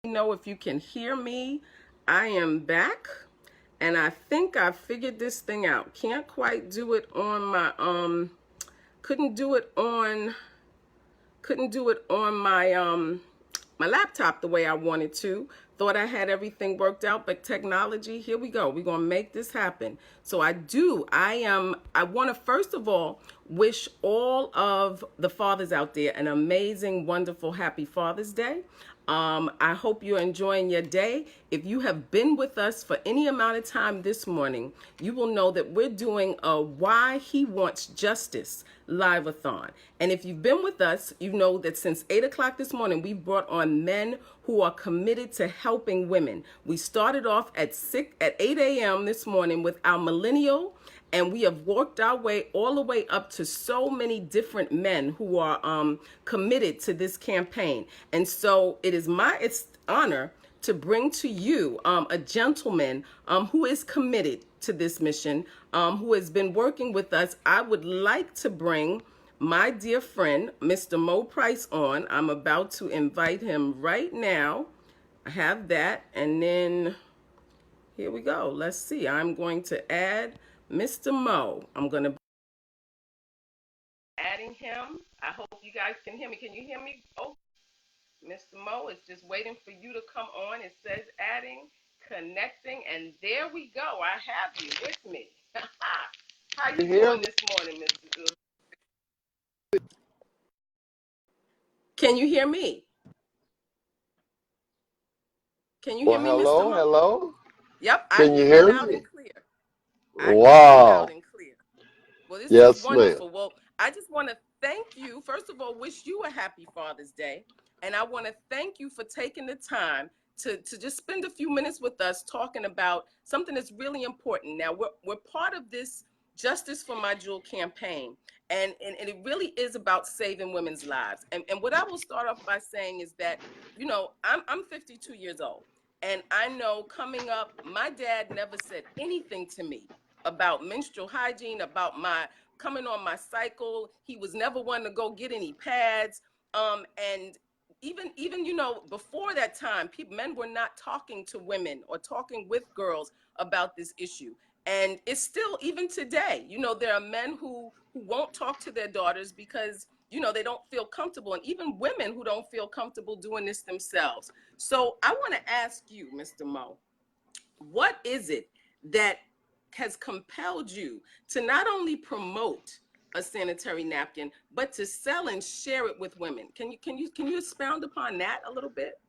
Know if you can hear me. I am back and I think I figured this thing out. Can't quite do it on my couldn't do it on my laptop the way I wanted to. Thought I had everything worked out, but technology, here we go. We're going to make this happen. So I want to first of all wish all of the fathers out there an amazing, wonderful, happy Father's Day. I hope you're enjoying your day. If you have been with us for any amount of time this morning, you will know that we're doing a Why He Wants Justice live-a-thon. And if you've been with us, you know that since 8 o'clock this morning, we've brought on men who are committed to helping women. We started off at 8 a.m. this morning with our millennial, and we have worked our way all the way up to so many different men who are committed to this campaign. And so it's honor to bring to you a gentleman who is committed to this mission, who has been working with us. I would like to bring my dear friend, Mr. Mo Price, on. I'm about to invite him right now. I have that, and then here we go. Let's see. I'm going to add Mr. Mo. I'm going to be adding him. I hope you guys can hear me. Can you hear me? Oh, Mr. Mo is just waiting for you to come on. It says adding, connecting, and there we go. I have you with me. How you You hear doing me? this morning, Mr. Good? Can you hear me? Can you hear Well, me, Mr. hello, Mo? hello. Yep, I Can you hear you hear loud me? and clear. I hear you loud Wow. and clear. Well, this is Yes, ma'am. wonderful. Well, I just want to thank you. First of all, wish you a happy Father's Day. And I want to thank you for taking the time to just spend a few minutes with us talking about something that's really important. Now, we're part of this Justice for My Jewel campaign. And it really is about saving women's lives. And what I will start off by saying is that, I'm 52 years old. And I know coming up, my dad never said anything to me about menstrual hygiene, about my coming on my cycle. He was never one to go get any pads. And even before that time, men were not talking to women or talking with girls about this issue. And it's still, even today, there are men who won't talk to their daughters because they don't feel comfortable, and even women who don't feel comfortable doing this themselves. So I want to ask you, Mr. Mo, what is it that has compelled you to not only promote a sanitary napkin, but to sell and share it with women? Can you expound upon that a little bit?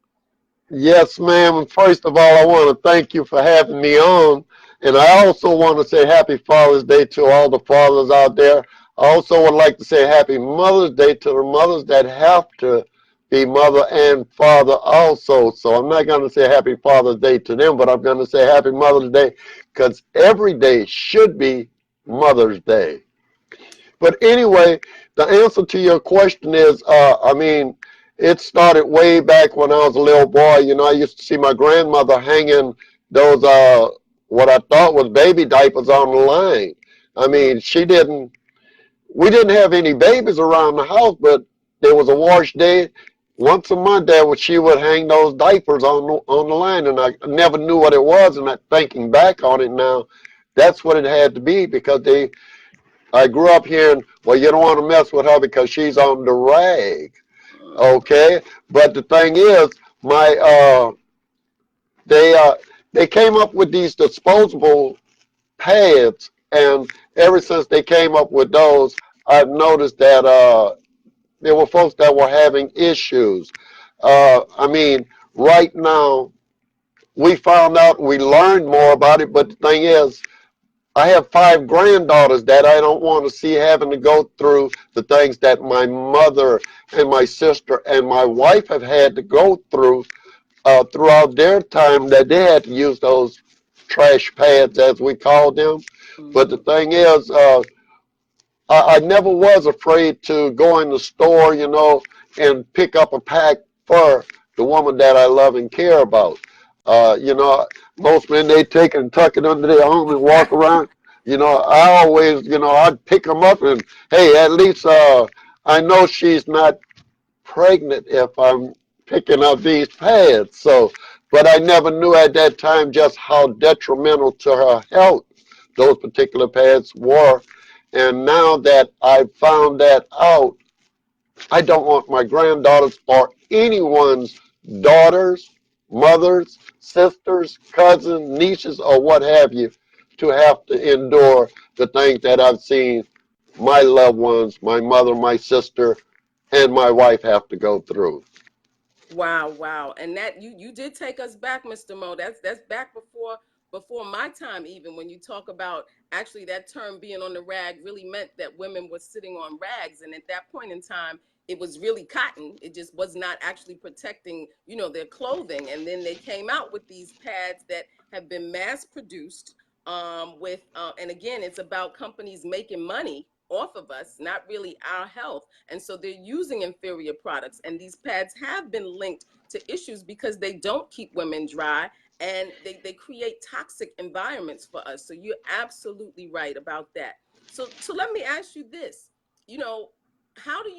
Yes, ma'am. And first of all, I want to thank you for having me on. And I also want to say happy Father's Day to all the fathers out there. I also would like to say happy Mother's Day to the mothers that have to be mother and father also. So I'm not going to say happy Father's Day to them, but I'm going to say happy Mother's Day because every day should be Mother's Day. But anyway, the answer to your question is, it started way back when I was a little boy. I used to see my grandmother hanging those, what I thought was baby diapers on the line. Mm. We didn't have any babies around the house, but there was a wash day. Once a month, she would hang those diapers on the line, and I never knew what it was. And thinking back on it now, that's what it had to be because I grew up hearing, well, you don't want to mess with her because she's on the rag. Okay, but the thing is, my they they came up with these disposable pads, and ever since they came up with those, I've noticed that there were folks that were having issues. Right now we found out, we learned more about it, but the thing is, I have 5 granddaughters that I don't want to see having to go through the things that my mother and my sister and my wife have had to go through throughout their time, that they had to use those trash pads, as we call them. But the Mm-hmm. thing is, I never was afraid to go in the store, and pick up a pack for the woman that I love and care about. Uh, you know, Most men, they take it and tuck it under their arm and walk around. I always, I'd pick them up and, hey, at least I know she's not pregnant if I'm picking up these pads. So, but I never knew at that time just how detrimental to her health those particular pads were. And now that I've found that out, I don't want my granddaughters or anyone's daughters, mothers, sisters, cousins, nieces, or what have you to have to endure the things that I've seen my loved ones, my mother, my sister, and my wife have to go through. Wow, wow. And that you did take us back, Mr. Mo. That's back before my time even, when you talk about actually that term being on the rag really meant that women were sitting on rags, and at that point in time it was really cotton. It just was not actually protecting, their clothing. And then they came out with these pads that have been mass produced, with and again, it's about companies making money off of us, not really our health. And so they're using inferior products. And these pads have been linked to issues because they don't keep women dry, and they create toxic environments for us. So you're absolutely right about that. So let me ask you this. You know, how do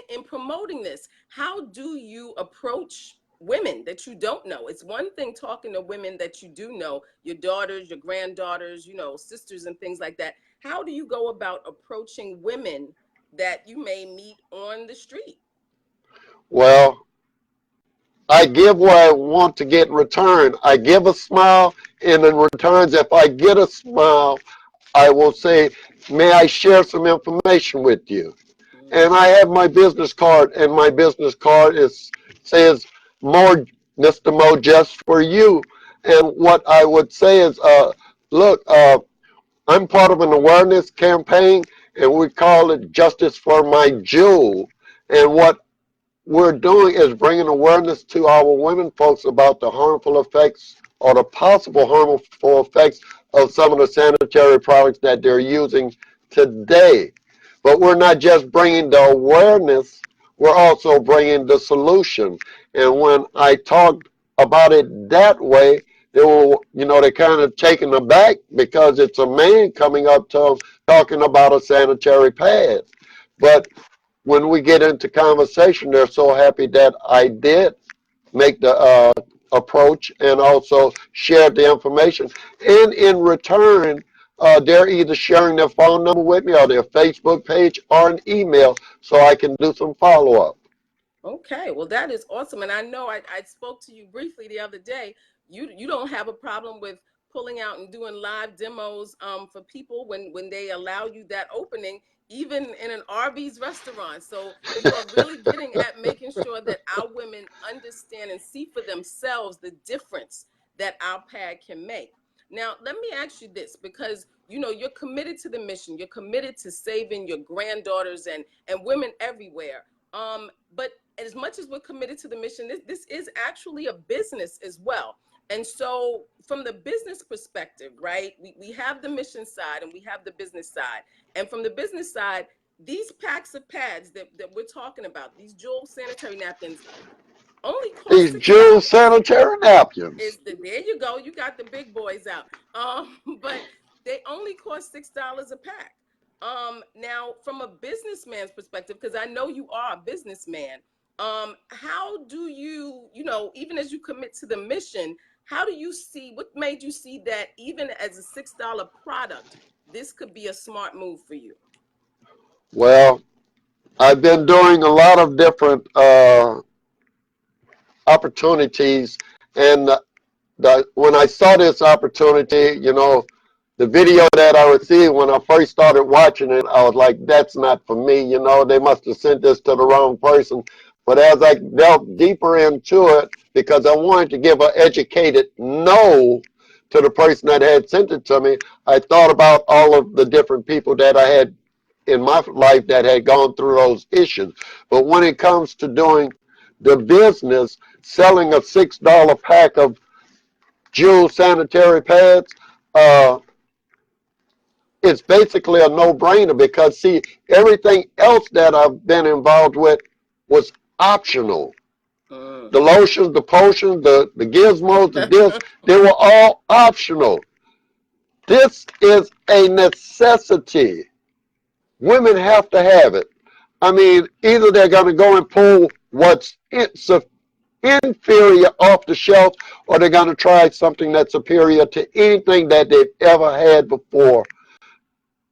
in promoting this, how do you approach women that you don't know? It's one thing talking to women that you do know, your daughters, your granddaughters, sisters and things like that. How do you go about approaching women that you may meet on the street? Well, I give what I want to get in return. I give a smile, and in returns, if I get a smile, I will say, may I share some information with you? And I have my business card, and my business card says, more, Mr. Mo, just for you. And what I would say is, look, I'm part of an awareness campaign, and we call it Justice for My Jewel. And what we're doing is bringing awareness to our women folks about the harmful effects or the possible harmful effects of some of the sanitary products that they're using today. But we're not just bringing the awareness, we're also bringing the solution. And when I talked about it that way, they were, they kind of taken aback because it's a man coming up to them talking about a sanitary pad. But when we get into conversation, they're so happy that I did make the approach and also shared the information. And in return, they're either sharing their phone number with me or their Facebook page or an email so I can do some follow up. Okay, well, that is awesome. And I know I spoke to you briefly the other day. You don't have a problem with pulling out and doing live demos, for people when they allow you that opening, even in an Arby's restaurant. So you are really getting at making sure that our women understand and see for themselves the difference that our pad can make. Now, let me ask you this, because you're committed to the mission. You're committed to saving your granddaughters and women everywhere. But as much as we're committed to the mission, this is actually a business as well. And so from the business perspective, right, we have the mission side and we have the business side. And from the business side, these packs of pads that we're talking about, these Jewel sanitary napkins, only cost These Jewel $6. sanitary napkins. There you go. You got the big boys out. But they only cost $6 a pack. Now, from a businessman's perspective, because I know you are a businessman, how do even as you commit to the mission, how do you see, what made you see that even as a $6 product, this could be a smart move for you? Well, I've been doing a lot of different opportunities, and when I saw this opportunity, the video that I received when I first started watching it, I was like, that's not for me. They must have sent this to the wrong person. But as I delved deeper into it, because I wanted to give an educated no to the person that had sent it to me, I thought about all of the different people that I had in my life that had gone through those issues. But when it comes to doing the business, selling a $6 pack of Jewel sanitary pads, it's basically a no-brainer because, see, everything else that I've been involved with was optional. Mm. The lotions, the potions, the gizmos, the this, they were all optional. This is a necessity. Women have to have it. I mean, either they're going to go and pull what's inferior off the shelf, or they're going to try something that's superior to anything that they've ever had before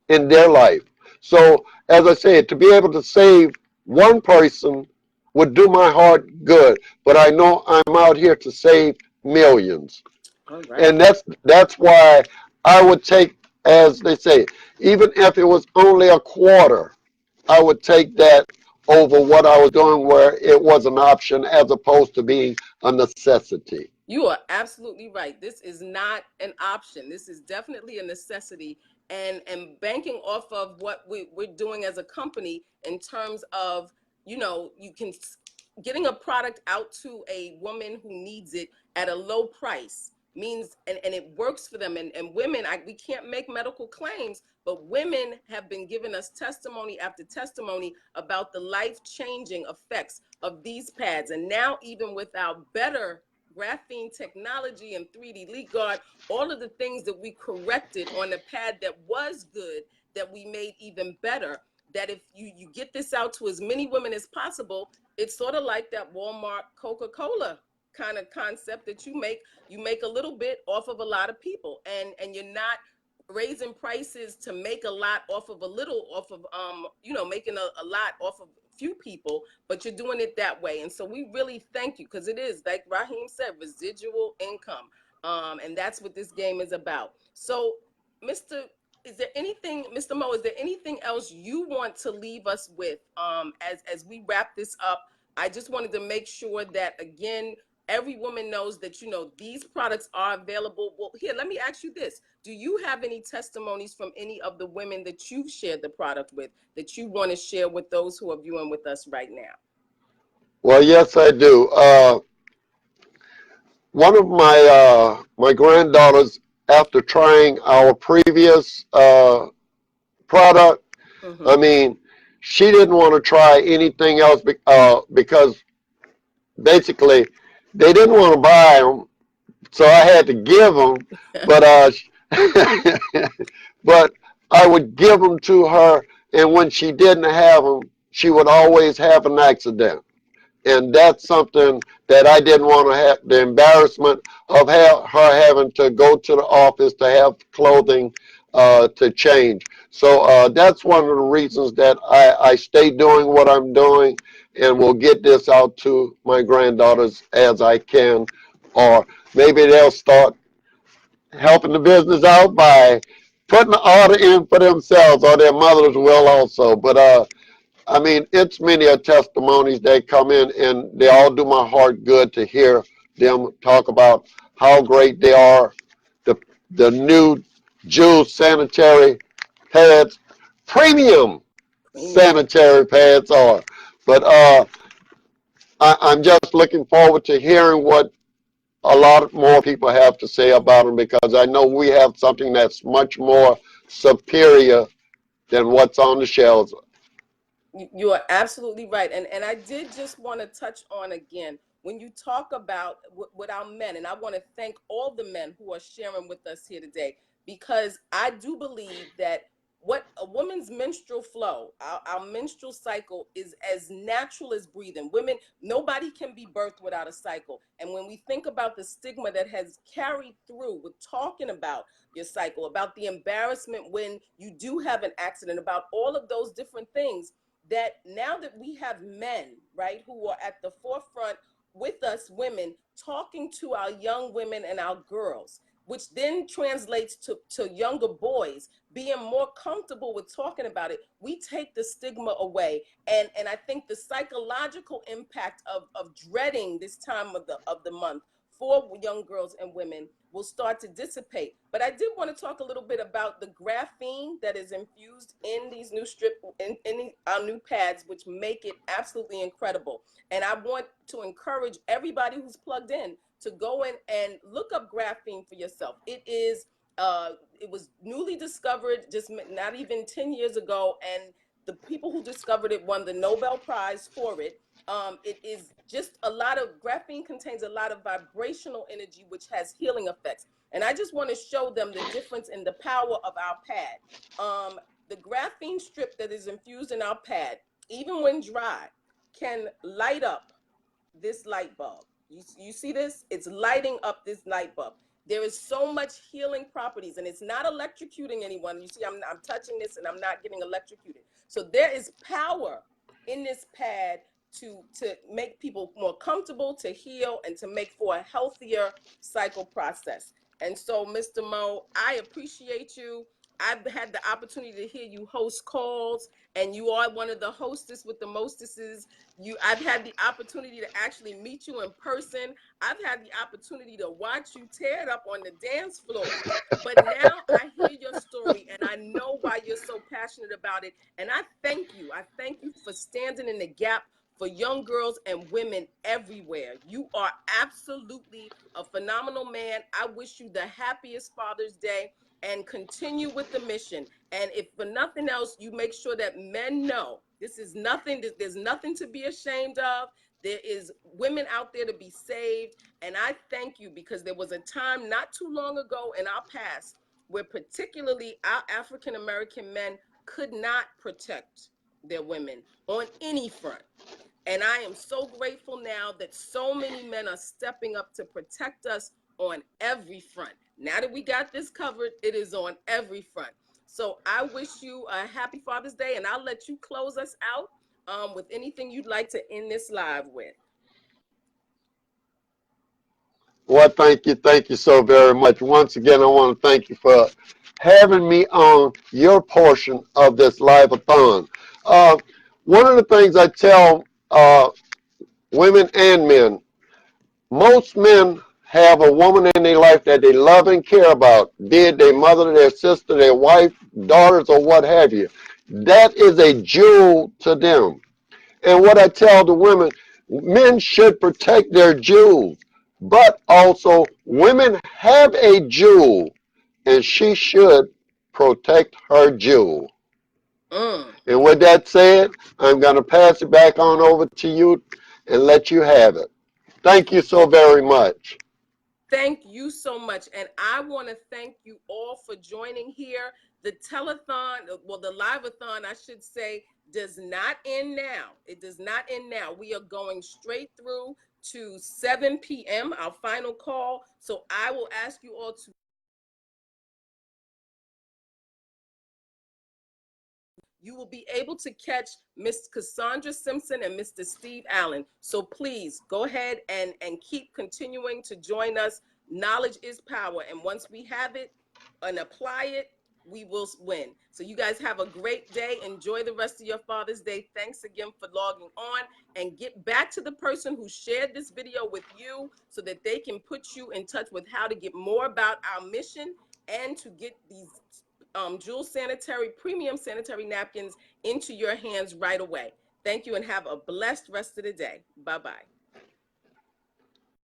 in their life. So, as I said, to be able to save one person would do my heart good, but I know I'm out here to save millions. All And right. that's why I would take, as they say, even if it was only a quarter, I would take that over what I was doing where it was an option as opposed to being a necessity. You are absolutely right. This is not an option. This is definitely a necessity. And banking off of what we're doing as a company in terms of, you can getting a product out to a woman who needs it at a low price means, and it works for them. And women, we can't make medical claims, but women have been giving us testimony after testimony about the life-changing effects of these pads. And now, even with our better graphene technology and 3D leak guard, all of the things that we corrected on the pad that was good, that we made even better, that if you get this out to as many women as possible, it's sort of like that Walmart Coca-Cola kind of concept that you make a little bit off of a lot of people, and you're not raising prices to make a lot off of a little, off of making a lot off of few people, but you're doing it that way. And so we really thank you, because it is, like Raheem said, residual income. And that's what this game is about. So, Mr. Is there anything, Mr. Mo, is there anything else you want to leave us with as we wrap this up? I just wanted to make sure that, again, every woman knows that, these products are available. Well, here, let me ask you this. Do you have any testimonies from any of the women that you've shared the product with that you want to share with those who are viewing with us right now? Well, yes, I do. One of my granddaughters, after trying our previous product, I Mm-hmm. mean, she didn't want to try anything else because basically they didn't want to buy them, so I had to give them. But but I would give them to her, and when she didn't have them, she would always have an accident. And that's something that I didn't want to have, the embarrassment of her having to go to the office to have clothing to change. So that's one of the reasons that I stay doing what I'm doing, and will get this out to my granddaughters as I can. Or maybe they'll start helping the business out by putting the order in for themselves, or their mothers will also. But I mean, it's many a testimonies that come in, and they all do my heart good to hear them talk about how great they are. The the new Juice sanitary pads, premium Premium. sanitary pads are. But I'm just looking forward to hearing what a lot more people have to say about them, because I know we have something that's much more superior than what's on the shelves. You are absolutely right. And I did just want to touch on, again, when you talk about with our men, and I want to thank all the men who are sharing with us here today, because I do believe that what a woman's menstrual flow, our menstrual cycle, is as natural as breathing. Women, nobody can be birthed without a cycle. And when we think about the stigma that has carried through with talking about your cycle, about the embarrassment when you do have an accident, about all of those different things, that now that we have men, right, who are at the forefront with us women, talking to our young women and our girls, which then translates to younger boys being more comfortable with talking about it, we take the stigma away. And I think the psychological impact of dreading this time of the month for young girls and women will start to dissipate. But I did want to talk a little bit about the graphene that is infused in these new our new pads, which make it absolutely incredible. And I want to encourage everybody who's plugged in to go in and look up graphene for yourself. It was newly discovered just not even 10 years ago, and the people who discovered it won the Nobel Prize for it. It is just a lot of graphene contains a lot of vibrational energy, which has healing effects. And I just want to show them the difference in the power of our pad. The graphene strip that is infused in our pad, even when dry, can light up this light bulb. You see this? It's lighting up this light bulb. There is so much healing properties, and it's not electrocuting anyone. You see, I'm touching this and I'm not getting electrocuted. So there is power in this pad to make people more comfortable, to heal, and to make for a healthier cycle process. And so, Mr. Mo, I appreciate you. I've had the opportunity to hear you host calls, and you are one of the hostess with the mostesses. I've had the opportunity to actually meet you in person. I've had the opportunity to watch you tear it up on the dance floor. But now I hear your story and I know why you're so passionate about it. And I thank you. I thank you for standing in the gap for young girls and women everywhere. You are absolutely a phenomenal man. I wish you the happiest Father's Day and continue with the mission. And if for nothing else, you make sure that men know this is nothing, there's nothing to be ashamed of. There is women out there to be saved. And I thank you because there was a time not too long ago in our past where particularly our African American men could not protect their women on any front. And I am so grateful now that so many men are stepping up to protect us on every front. Now that we got this covered, it is on every front. So I wish you a happy Father's Day, and I'll let you close us out with anything you'd like to end this live with. Well, thank you so very much. Once again, I want to thank you for having me on your portion of this live-a-thon. Uh, One of the things I tell women and men, most men have a woman in their life that they love and care about, be it their mother, their sister, their wife, daughters, or what have you. That is a jewel to them. And what I tell the women, men should protect their jewels, but also women have a jewel, and she should protect her jewel. Mm. And with that said, I'm going to pass it back on over to you and let you have it. Thank you so very much. Thank you so much. And I want to thank you all for joining here. The telethon, well, the live-a-thon, I should say, does not end now. It does not end now. We are going straight through to 7 p.m., our final call. So I will ask you all to you will be able to catch Miss Cassandra Simpson and Mr. Steve Allen. So please go ahead and keep continuing to join us. Knowledge is power. And once we have it and apply it, we will win. So you guys have a great day. Enjoy the rest of your Father's Day. Thanks again for logging on, and get back to the person who shared this video with you so that they can put you in touch with how to get more about our mission and to get these Jewel Sanitary Premium Sanitary Napkins into your hands right away. Thank you and have a blessed rest of the day. Bye-bye.